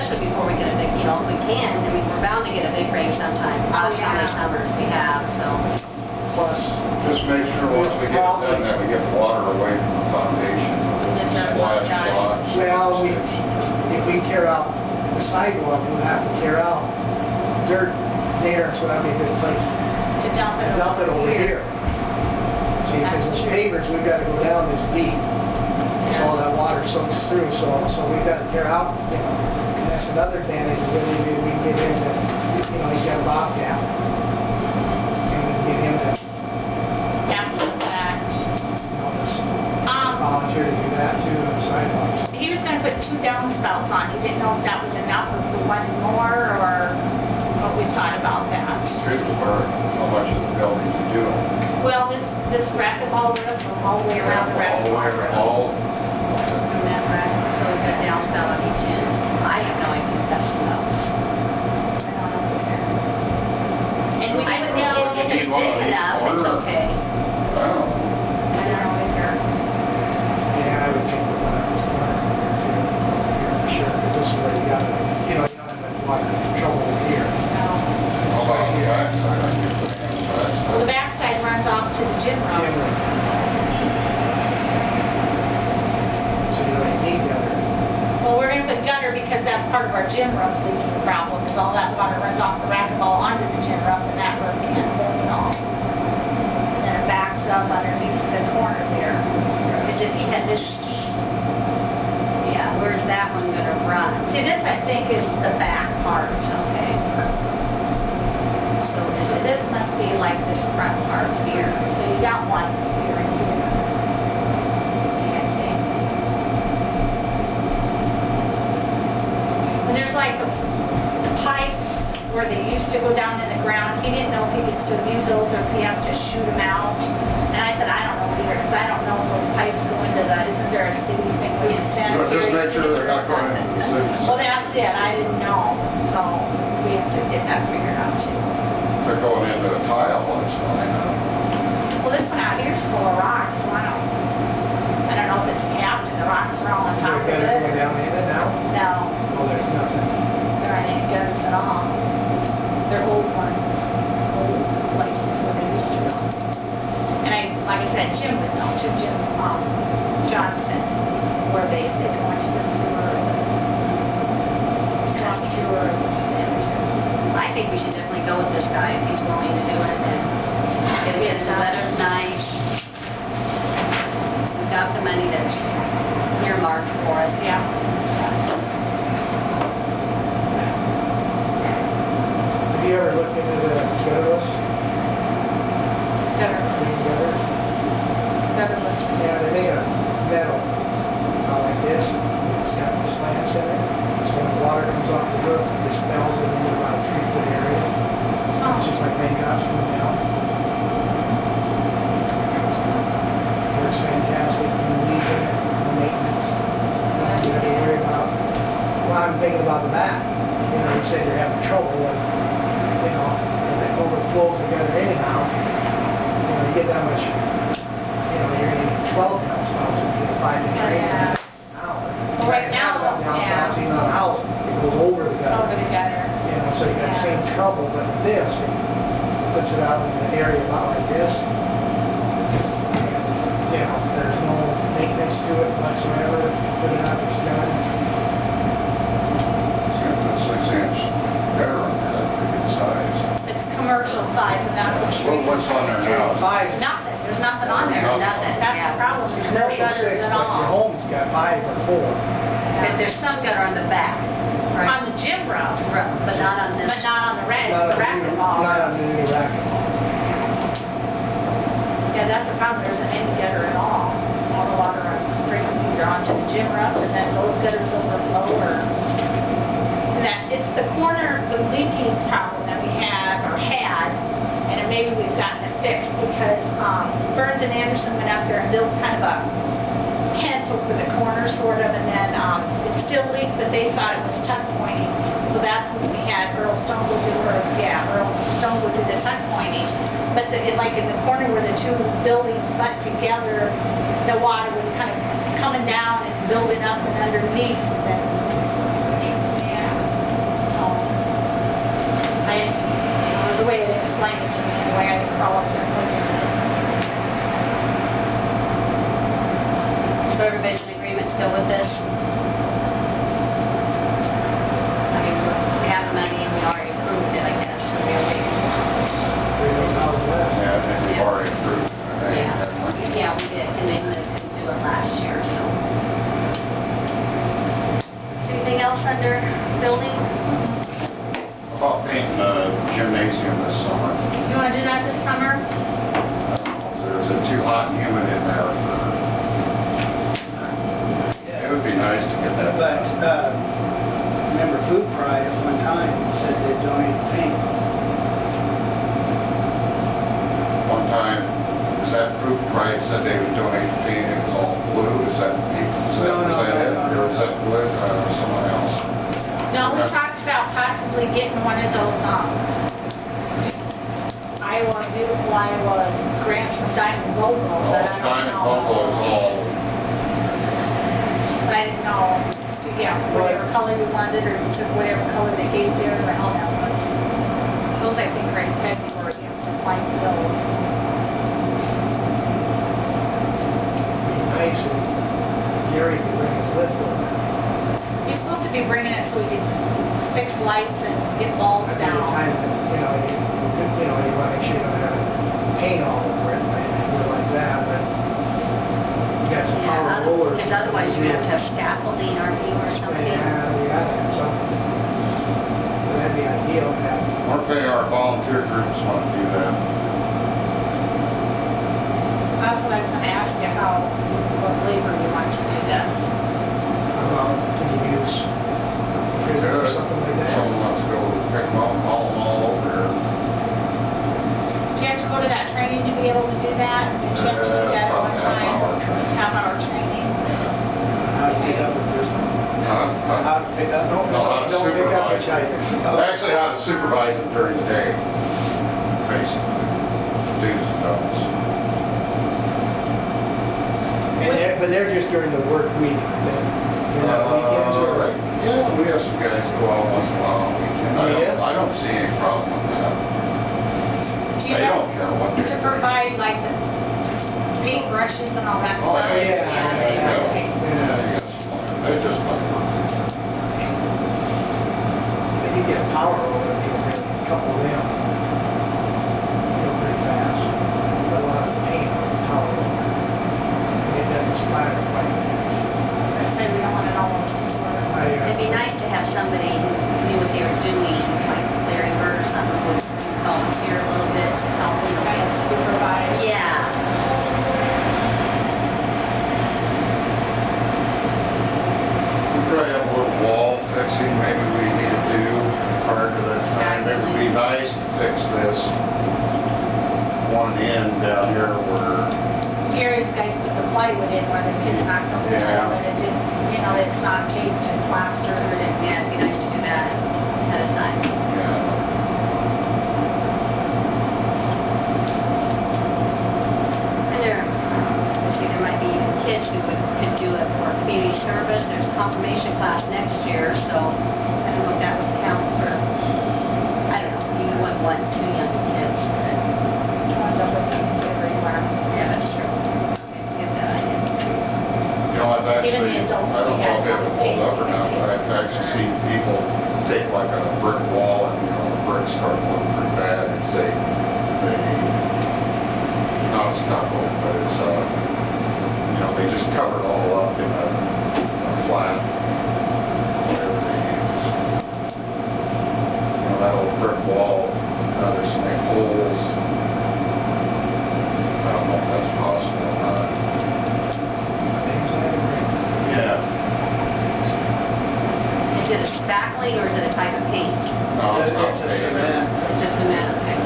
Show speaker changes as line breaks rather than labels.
especially before we get a big, if we can, I mean, we're bound to get a big rain sometime. How many summers we have, so.
Plus,
Just make sure once we get it done that we get the water away from the foundation. Splash blocks.
well, if we tear out the sidewalk, we'll have to tear out dirt there, so that'd be a good place
To dump
to dump it over here. See, because
That's
the
true.
pavers, we've got to go down this deep, so all that water soaks through, so we've got to tear out, and that's another advantage, really, we can get into, he's got a bobcat. And we can get him to,
After the fact.
just
Um,
volunteer to do that too, on the sidewalks.
he was gonna put 2 downspouts on. He didn't know if that was enough or if we wanted more or what we thought about that.
Street work, how much of the building to do it.
Well, this racquetball roof, from all the way around the racquetball roof. From that rack, so it's got downspout on each end. I have no idea if that's enough. I don't know either. And we haven't nailed it, if it's big enough, it's okay.
Wow.
I don't know either.
Yeah, I would think the one on this corner here, for sure, because this is where you got to, you don't have much water trouble over here.
No.
How about the backside? I get the
Well, the
backside.
backside runs off to the gym room.
Generally. So you don't need gutter.
Well, we're gonna put gutter because that's part of our gym room's leaking problem, because all that water runs off the racquetball onto the gym room, and that roof can't hold it all. And then it backs up underneath the corner there. Because if he had this, yeah, where's that one gonna run? See, this I think is the back part, okay? So this must be like this front part here. So you got one here and here. I think. And there's like the pipes where they used to go down in the ground. He didn't know if he could still use those or if he has to shoot them out. And I said, I don't know either, because I don't know if those pipes go into the, isn't there a city thing where you send?
Just make sure they're not going into the city.
Well, that's it, I didn't know, so we have to get that figured out too.
They're going into the tile, that's fine.
Well, this one out here is full of rocks, so I don't know if it's capped and the rocks are all on top of
Is there gutter going
it.
down in it now?
No,
Oh, there's nothing.
there aren't any gutters at all. They're old ones, old places where they used to go. And like I said, Jim would know too, Jim Johnson, where they go into the sewer, storm sewer and I think we should definitely go with this guy if he's willing to do it. And the weather's nice. We've got the money that's earmarked for it. Yeah.
Have you ever looked into the gutterless?
Gutter,
Green gutter?
gutterless.
Yeah, they make a metal, like this, it's got slants in it, so when the water comes off the roof, it expels it into about a 3-foot area. It's just like raindrops coming down. Works fantastic, no leaks in it, no maintenance, nothing you have to worry about. Well, I'm thinking about the back, you said you're having trouble with, and it overflows together anyhow, you get that much, you're gonna need 12 downspouts, you get a 5-inch rain.
Yeah. Well, right now,
Downspouts, even on a house, it goes over the gutter.
Over the gutter.
So you got the same trouble, but with this, it puts it out in an area about like this. And, there's no maintenance to it whatsoever, good enough, it's done.
So you put 6-inch gutter on there, that's pretty good size.
It's commercial size and that's what
Well, what's on there now?
Nothing, there's nothing on there, nothing. That's the problem, there's no
Commercial
gutters
6,
at
but your
all.
home's got 5 or 4.
But there's some gutter on the back, on the gym roof, but not on this. But not on the
Not on
racquetball.
Not on the new racquetball.
Yeah, that's the problem, there isn't any gutter at all. All the water runs straight either onto the gym roof and then those gutters overflow or. And that, it's the corner, the leaking problem that we have or had, and maybe we've gotten it fixed because Burns and Anderson went out there and built kind of a tent over the corner sort of, and then it still leaked, but they thought it was tuck pointing. So that's when we had Earl Stone go do the tuck pointing. But like in the corner where the two buildings butt together, the water was kind of coming down and building up and underneath. And then, yeah. to me anyway, I can crawl up there and look at it. So everybody's in agreement to go with this? I mean, we have the money and we already approved it, I guess, so we already,
$300 less.
Yeah, I think we've
Yeah.
already approved. it.
yeah, we did, and they couldn't do it last year, so. Anything else under building?
About painting the gymnasium this summer.
You wanna do that this summer?
Is it too hot and humid in there for? It would be nice to get that.
But, remember Food Pride at one time said they'd donate the paint.
One time, is that Fruit Pride said they would donate the paint, it was all blue, is that it?
No,
Or is that blue, or someone else?
No, we talked about possibly getting one of those, Beautiful Iowa grants from Diamond Global,
Oh,
but I don't
Diamond
know.
Buffalo is all,
But I didn't know, yeah, whatever color you wanted, or you took whatever color they gave you, or how that works. Those I think are in February, you have to apply for those.
Be nice if Gary could bring his lift over.
You're supposed to be bringing it so we can fix lights and get balls
I think the
down.
time, you want to make sure you don't have paint all over it, and like that, but you got some power rollers.
Because otherwise you're gonna have to have scaffolding, aren't you, or something?
Yeah, we gotta have something. But that'd be ideal to have.
or pay our volunteer groups want to do that.
That's what I was gonna ask you, what labor you want to do this.
About, can you use prison or something like that?
Someone wants to go pick them up and haul them all over here.
Do you have to go to that training to be able to do that? Did you have to do that at one time? Half-hour training?
How to pick up a person. How to pick up.
No,
No, how to
don't pick up the
supervise.
child.
Actually, how to supervise them during the day, basically. Do's and don'ts.
But they're just during the work week, they're not weekends or?
Yeah, we have some guys go out once in a while on weekend.
Yes?
I don't see any problem with that.
Do you
They
have
don't care what they
to
do.
provide like the paint brushes and all that
Oh,
stuff?
yeah,
they
Yeah,
okay.
yes. They just like,
They can get a power roller, they can bring a couple of them. Go pretty fast. Put a lot of paint on the power roller. And it doesn't splatter quite.
I said we don't want it all over the floor. It'd be nice to have somebody who knew what they were doing, like Larry Bird or something, would volunteer a little bit to help,
Kind of supervise.
Yeah.
we probably have a little wall fixing maybe we need to do prior to that time. It would be nice to fix this one end down here where,
Gary's guys put the plywood in where the kids knocked the hole,
Yeah.
but it didn't, it's not taped and plastered, and yeah, it'd be nice to do that ahead of time.
yeah.
And there might be even kids who could do it for community service. There's a confirmation class next year, so I don't know if that would count for, I don't know, you wouldn't want two young kids, but,
One's up with me everywhere.
yeah, that's true. Okay, get that idea.
You know, I've actually,
Even the
I
adults,
don't
we
know
had
if it will hold up or not, but I've actually seen people take like a brick wall and, the bricks start looking pretty bad and they, not stucco, but it's, they just cover it all up in a flat, whatever they use. That old brick wall, there's some big holes. I don't know if that's possible or not.
Inside of it.
Yeah.
Is it a spackling or is it a type of paint?
No, it's not
It's a
painted.
cement.
It's a cement, okay.